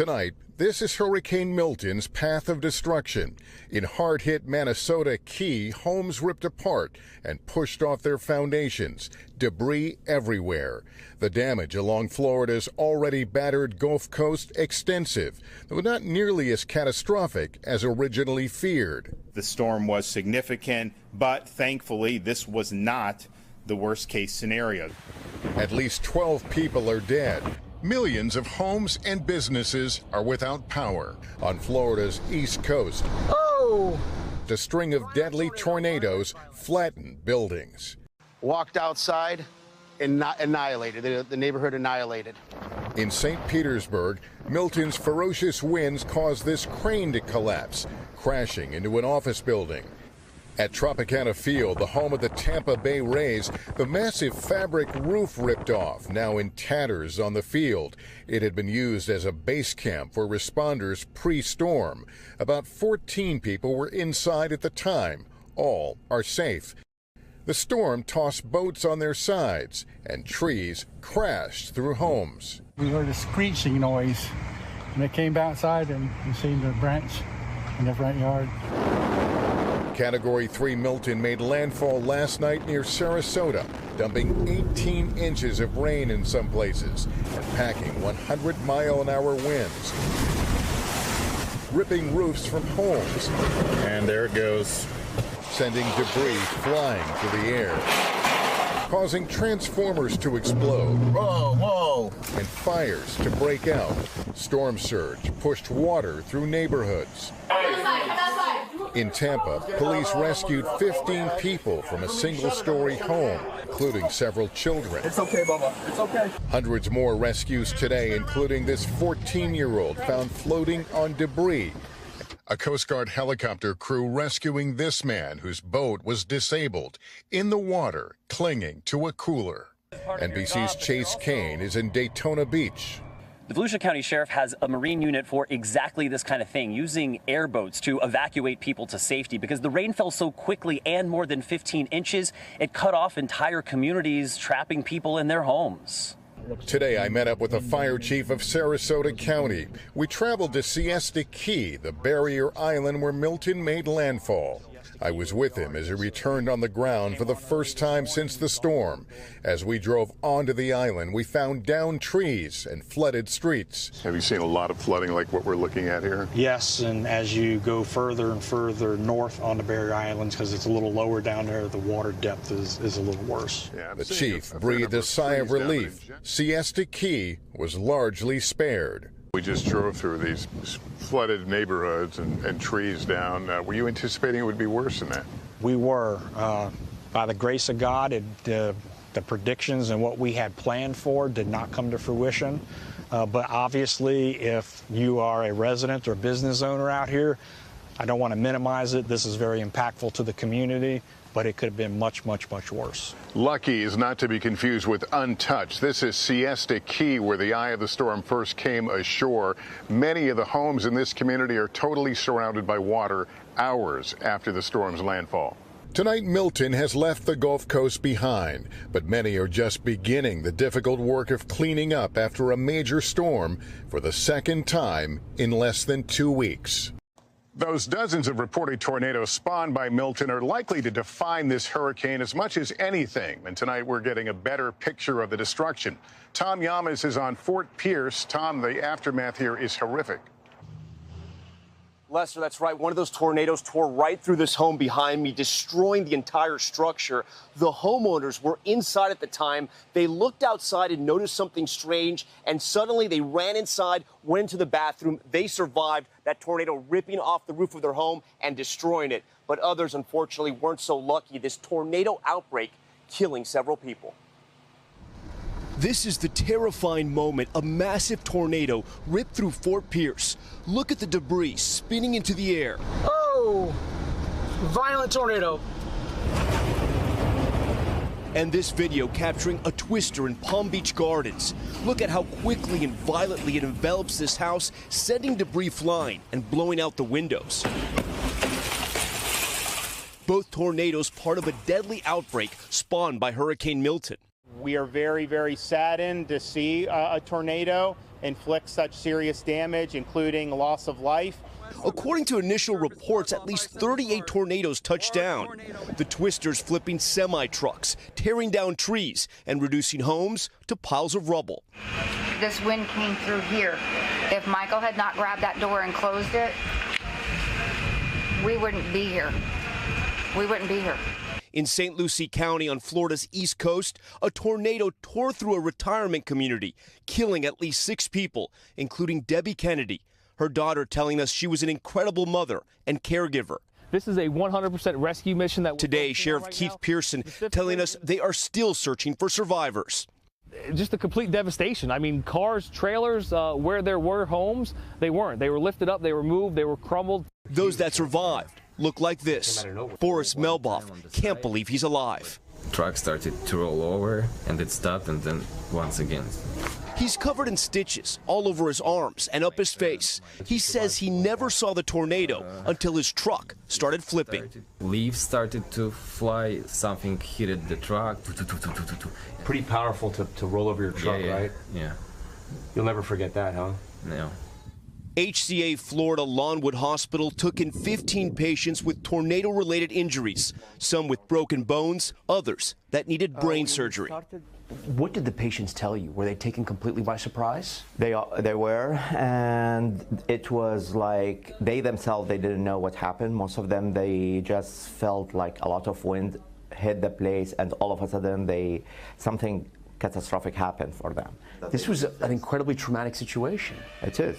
Tonight, this is Hurricane Milton's path of destruction. In hard-hit Manasota Key, homes ripped apart and pushed off their foundations. Debris everywhere. The damage along Florida's already battered Gulf Coast extensive, though not nearly as catastrophic as originally feared. The storm was significant, but thankfully this was not the worst-case scenario. At least 12 people are dead. Millions of homes and businesses are without power on Florida's East Coast. A string of deadly tornadoes flattened buildings. Walked outside and annihilated. The neighborhood annihilated. In St. Petersburg, Milton's ferocious winds caused this crane to collapse, crashing into an office building. At Tropicana Field, the home of the Tampa Bay Rays, the massive fabric roof ripped off, now in tatters on the field. It had been used as a base camp for responders pre-storm. About 14 people were inside at the time. All are safe. The storm tossed boats on their sides, and trees crashed through homes. We heard a screeching noise, and it came outside, and we seen the branch in the front yard. Category 3 Milton made landfall last night near Sarasota, dumping 18 inches of rain in some places and packing 100-mile-an-hour winds, ripping roofs from homes. And there it goes. Sending debris flying through the air, causing transformers to explode. Whoa! And fires to break out. Storm surge pushed water through neighborhoods. In Tampa, police rescued 15 people from a single-story home, including several children. It's okay, Bubba. It's okay. Hundreds more rescues today, including this 14-year-old found floating on debris. A Coast Guard helicopter crew rescuing this man whose boat was disabled in the water, clinging to a cooler. NBC's Chase Kane is in Daytona Beach. The Volusia County Sheriff has a Marine unit for exactly this kind of thing, using airboats to evacuate people to safety because the rain fell so quickly and more than 15 inches, it cut off entire communities, trapping people in their homes. Today, I met up with the fire chief of Sarasota County. We traveled to Siesta Key, the barrier island where Milton made landfall. I was with him as he returned on the ground for the first time since the storm. As we drove onto the island, we found downed trees and flooded streets. Have you seen a lot of flooding like what we're looking at here? Yes, and as you go further and further north on the barrier islands, because it's a little lower down there, the water depth is a little worse. Yeah, the chief breathed a sigh of relief. Siesta Key was largely spared. We just drove through these flooded neighborhoods and trees down. Were you anticipating it would be worse than that? We were. By the grace of God, the predictions and what we had planned for did not come to fruition. But obviously, if you are a resident or business owner out here, I don't want to minimize it. This is very impactful to the community, but it could have been much, much, much worse. Lucky is not to be confused with untouched. This is Siesta Key, where the eye of the storm first came ashore. Many of the homes in this community are totally surrounded by water hours after the storm's landfall. Tonight, Milton has left the Gulf Coast behind, but many are just beginning the difficult work of cleaning up after a major storm for the second time in less than 2 weeks. Those dozens of reported tornadoes spawned by Milton are likely to define this hurricane as much as anything. And tonight we're getting a better picture of the destruction. Tom Yamas is on Fort Pierce. Tom, the aftermath here is horrific. Lester, that's right. One of those tornadoes tore right through this home behind me, destroying the entire structure. The homeowners were inside at the time. They looked outside and noticed something strange, and suddenly they ran inside, went into the bathroom. They survived that tornado ripping off the roof of their home and destroying it. But others, unfortunately, weren't so lucky. This tornado outbreak killing several people. This is the terrifying moment a massive tornado ripped through Fort Pierce. Look at the debris spinning into the air. Oh, violent tornado. And this video capturing a twister in Palm Beach Gardens. Look at how quickly and violently it envelops this house, sending debris flying and blowing out the windows. Both tornadoes part of a deadly outbreak spawned by Hurricane Milton. We are very, very saddened to see a tornado inflict such serious damage, including loss of life. According to initial reports, at least 38 tornadoes touched down. The twisters flipping semi-trucks, tearing down trees, and reducing homes to piles of rubble. This wind came through here. If Michael had not grabbed that door and closed it, we wouldn't be here. We wouldn't be here. In St. Lucie County on Florida's East Coast, a tornado tore through a retirement community, killing at least 6 people, including Debbie Kennedy. Her daughter telling us she was an incredible mother and caregiver. This is a 100% rescue mission that today, Sheriff Keith Pearson telling us they are still searching for survivors. Just a complete devastation. I mean, cars, trailers, where there were homes, they weren't. They were lifted up, they were moved, they were crumbled. Those that survived look like this. Boris Melboff can't believe he's alive. Truck started to roll over and it stopped, and then once again. He's covered in stitches all over his arms and up his face. He says he never saw the tornado until his truck started flipping. Leaves started to fly, something hit the truck. Pretty powerful to roll over your truck, right? Yeah. You'll never forget that, huh? No. HCA Florida Lawnwood Hospital took in 15 patients with tornado-related injuries, some with broken bones, others that needed brain surgery. What did the patients tell you? Were they taken completely by surprise? They were, and it was like they themselves, they didn't know what happened. Most of them, they just felt like a lot of wind hit the place, and all of a sudden something catastrophic happened for them. This was an incredibly traumatic situation. It is.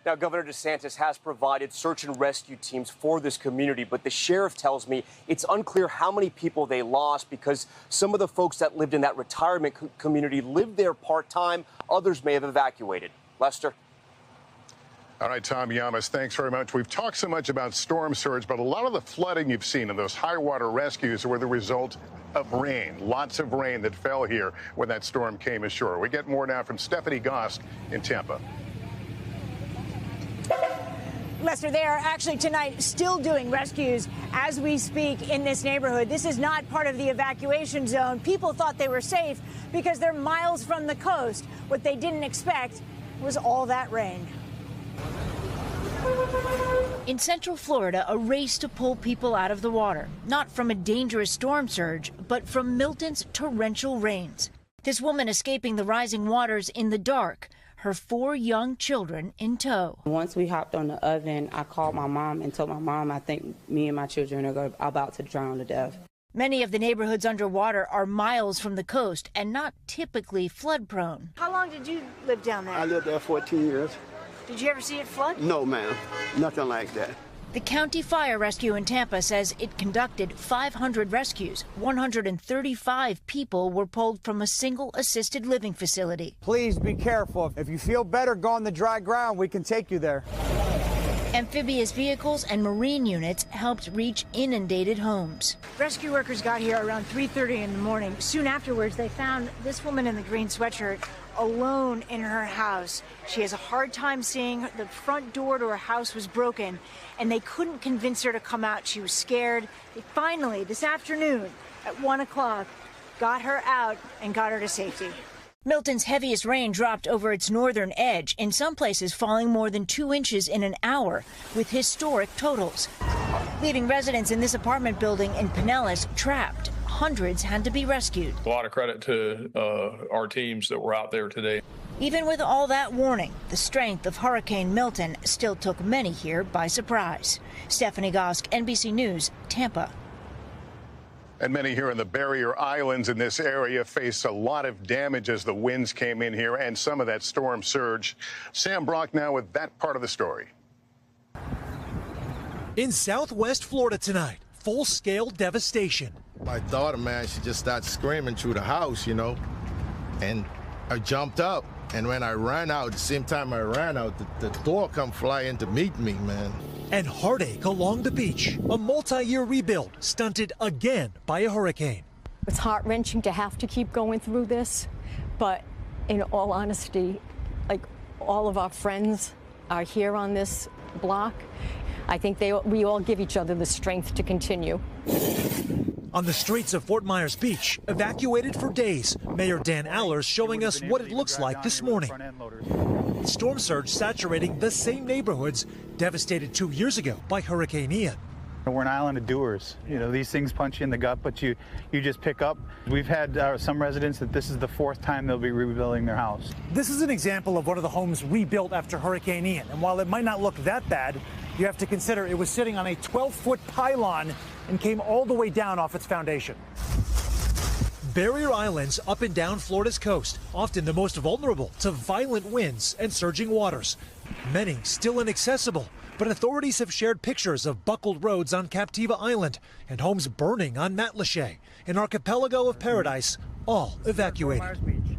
Now, Governor DeSantis has provided search and rescue teams for this community, but the sheriff tells me it's unclear how many people they lost because some of the folks that lived in that retirement community lived there part-time. Others may have evacuated. Lester? All right, Tom Yamas, thanks very much. We've talked so much about storm surge, but a lot of the flooding you've seen and those high water rescues were the result of rain. Lots of rain that fell here when that storm came ashore. We get more now from Stephanie Gosk in Tampa. Lester, they are actually tonight still doing rescues as we speak in this neighborhood. This is not part of the evacuation zone. People thought they were safe because they're miles from the coast. What they didn't expect was all that rain. In Central Florida, a race to pull people out of the water, not from a dangerous storm surge, but from Milton's torrential rains. This woman escaping the rising waters in the dark, her 4 young children in tow. Once we hopped on the oven, I called my mom and told my mom, I think me and my children are about to drown to death. Many of the neighborhoods underwater are miles from the coast and not typically flood prone. How long did you live down there? I lived there 14 years. Did you ever see it flood? No, ma'am. Nothing like that. The County Fire Rescue in Tampa says it conducted 500 rescues. 135 people were pulled from a single assisted living facility. Please be careful. If you feel better, go on the dry ground. We can take you there. Amphibious vehicles and marine units helped reach inundated homes. Rescue workers got here around 3:30 in the morning. Soon afterwards, they found this woman in the green sweatshirt alone in her house. She has a hard time seeing. The front door to her house was broken, and they couldn't convince her to come out. She was scared. They finally, this afternoon at 1 o'clock, got her out and got her to safety. Milton's heaviest rain dropped over its northern edge, in some places falling more than 2 inches in an hour, with historic totals, leaving residents in this apartment building in Pinellas trapped. Hundreds had to be rescued. A lot of credit to our teams that were out there today. Even with all that warning, the strength of Hurricane Milton still took many here by surprise. Stephanie Gosk, NBC News, Tampa. And many here in the barrier islands in this area faced a lot of damage as the winds came in here and some of that storm surge. Sam Brock now with that part of the story. In southwest Florida tonight, full-scale devastation. My daughter, man, she just started screaming through the house, you know, and I jumped up. And when I ran out, the same time I ran out, the door come flying to meet me, man. And heartache along the beach. A multi-year rebuild stunted again by a hurricane. It's heart-wrenching to have to keep going through this, but in all honesty, like all of our friends are here on this block. I think we all give each other the strength to continue. On the streets of Fort Myers Beach, evacuated for days, Mayor Dan Allers showing us what it looks like this morning. Storm surge saturating the same neighborhoods devastated 2 years ago by Hurricane Ian. We're an island of doers. You know, these things punch you in the gut, but you just pick up. We've had some residents that this is the 4th time they'll be rebuilding their house. This is an example of one of the homes rebuilt after Hurricane Ian. And while it might not look that bad, you have to consider it was sitting on a 12-foot pylon and came all the way down off its foundation. Barrier Islands up and down Florida's coast, often the most vulnerable to violent winds and surging waters. Many still inaccessible, but authorities have shared pictures of buckled roads on Captiva Island and homes burning on Matlacha, an archipelago of paradise, all evacuated.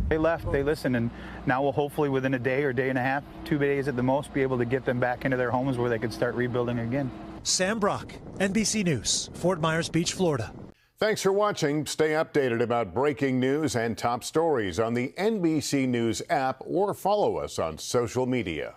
They left, they listened, and now we'll hopefully within a day or day and a half, 2 days at the most, be able to get them back into their homes where they could start rebuilding again. Sam Brock, NBC News, Fort Myers Beach, Florida. Thanks for watching. Stay updated about breaking news and top stories on the NBC News app or follow us on social media.